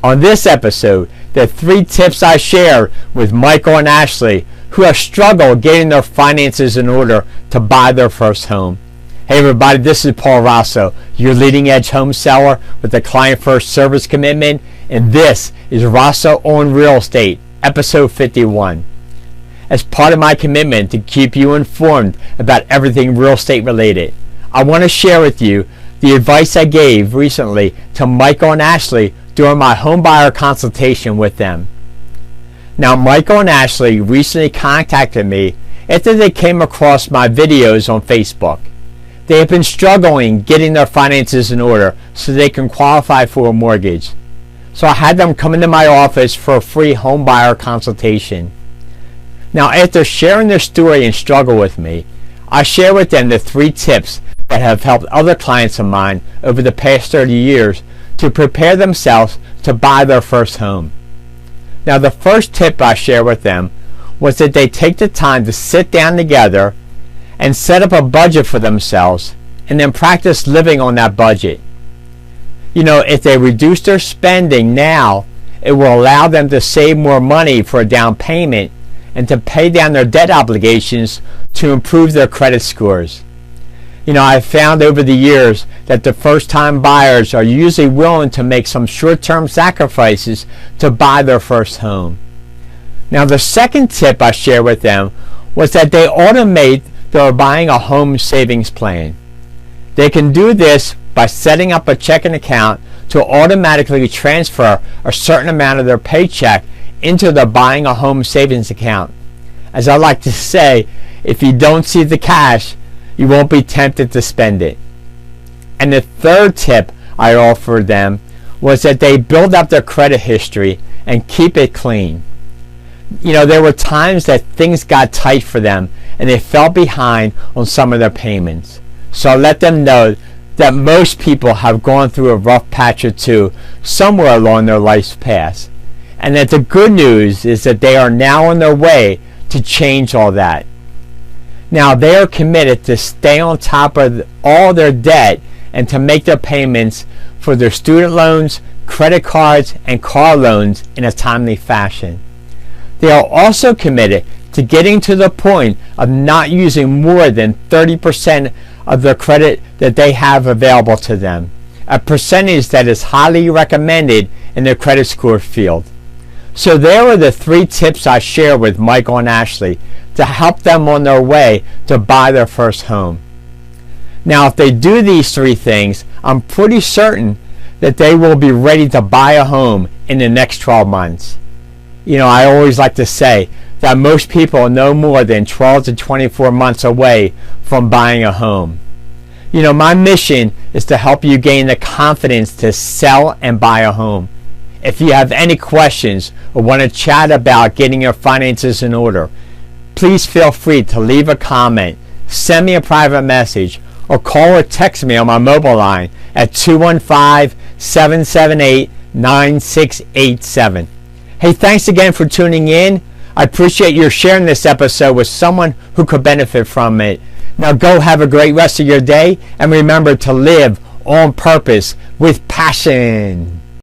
On this episode, the 3 tips I share with Michael and Ashley, who have struggled getting their finances in order to buy their first home. Hey everybody, this is Paul Rosso, your leading edge home seller with a client first service commitment, and this is Rosso on Real Estate, episode 51. As part of my commitment to keep you informed about everything real estate related, I want to share with you the advice I gave recently to Michael and Ashley during my home buyer consultation with them. Now, Michael and Ashley recently contacted me after they came across my videos on Facebook. They have been struggling getting their finances in order so they can qualify for a mortgage. So I had them come into my office for a free home buyer consultation. Now, after sharing their story and struggle with me, I share with them the 3 tips that have helped other clients of mine over the past 30 years to prepare themselves to buy their first home. Now, the first tip I share with them was that they take the time to sit down together and set up a budget for themselves and then practice living on that budget. You know, if they reduce their spending now, it will allow them to save more money for a down payment and to pay down their debt obligations to improve their credit scores. You know, I've found over the years that the first-time buyers are usually willing to make some short-term sacrifices to buy their first home. Now, the second tip I share with them was that they automate their buying a home savings plan. They can do this by setting up a checking account to automatically transfer a certain amount of their paycheck into the buying a home savings account. As I like to say, if you don't see the cash, you won't be tempted to spend it. And the third tip I offered them was that they build up their credit history and keep it clean. You know, there were times that things got tight for them and they fell behind on some of their payments. So I let them know that most people have gone through a rough patch or two somewhere along their life's path. And that the good news is that they are now on their way to change all that. Now, they are committed to stay on top of all their debt and to make their payments for their student loans, credit cards, and car loans in a timely fashion. They are also committed to getting to the point of not using more than 30% of the credit that they have available to them, a percentage that is highly recommended in the credit score field. So there are the 3 tips I share with Michael and Ashley to help them on their way to buy their first home. Now, if they do these 3 things, I'm pretty certain that they will be ready to buy a home in the next 12 months. You know, I always like to say that most people are no more than 12 to 24 months away from buying a home. You know, my mission is to help you gain the confidence to sell and buy a home. If you have any questions or want to chat about getting your finances in order, please feel free to leave a comment, send me a private message, or call or text me on my mobile line at 215-778-9687. Hey, thanks again for tuning in. I appreciate you sharing this episode with someone who could benefit from it. Now go have a great rest of your day, and remember to live on purpose with passion.